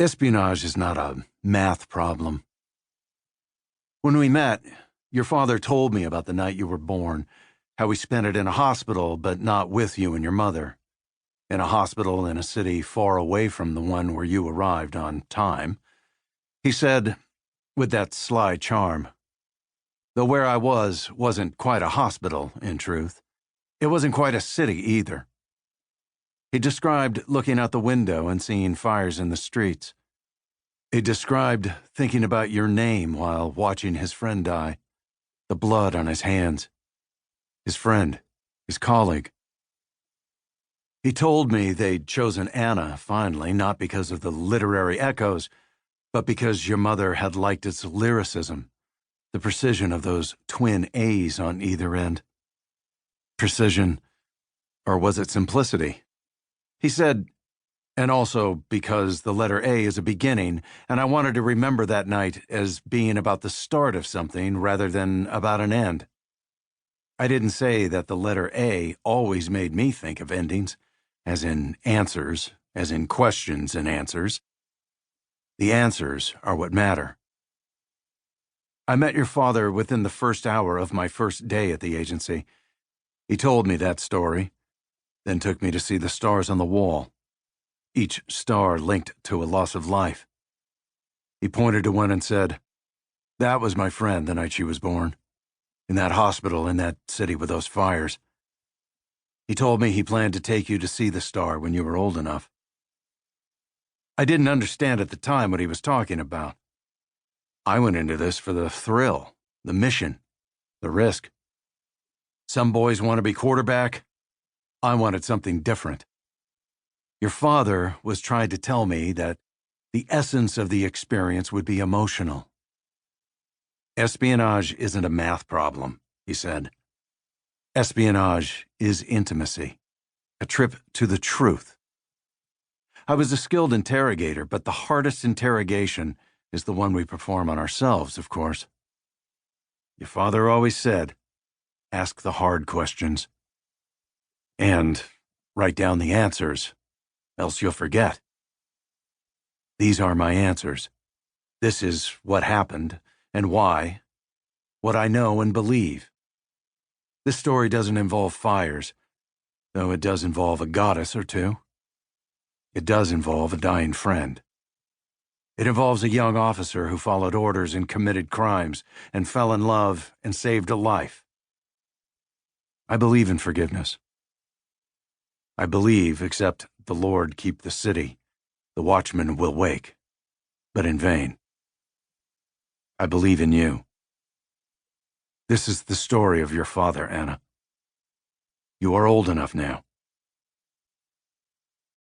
Espionage is not a math problem. When we met, your father told me about the night you were born, how we spent it in a hospital, but not with you and your mother. In a hospital in a city far away from the one where you arrived on time. He said, with that sly charm, though where I wasn't quite a hospital, in truth. It wasn't quite a city either. He described looking out the window and seeing fires in the streets. He described thinking about your name while watching his friend die, the blood on his hands. His friend, his colleague. He told me they'd chosen Anna, finally, not because of the literary echoes, but because your mother had liked its lyricism, the precision of those twin A's on either end. Precision, or was it simplicity? He said, and also because the letter A is a beginning, and I wanted to remember that night as being about the start of something rather than about an end. I didn't say that the letter A always made me think of endings, as in answers, as in questions and answers. The answers are what matter. I met your father within the first hour of my first day at the agency. He told me that story, then took me to see the stars on the wall, each star linked to a loss of life. He pointed to one and said, "That was my friend the night she was born, in that hospital in that city with those fires." He told me he planned to take you to see the star when you were old enough. I didn't understand at the time what he was talking about. I went into this for the thrill, the mission, the risk. Some boys want to be quarterback. I wanted something different. Your father was trying to tell me that the essence of the experience would be emotional. Espionage isn't a math problem, he said. Espionage is intimacy, a trip to the truth. I was a skilled interrogator, but the hardest interrogation is the one we perform on ourselves, of course. Your father always said, ask the hard questions. And write down the answers, else you'll forget. These are my answers. This is what happened and why, what I know and believe. This story doesn't involve fires, though it does involve a goddess or two. It does involve a dying friend. It involves a young officer who followed orders and committed crimes and fell in love and saved a life. I believe in forgiveness. I believe, except the Lord keep the city, the watchman will wake, but in vain. I believe in you. This is the story of your father, Anna. You are old enough now.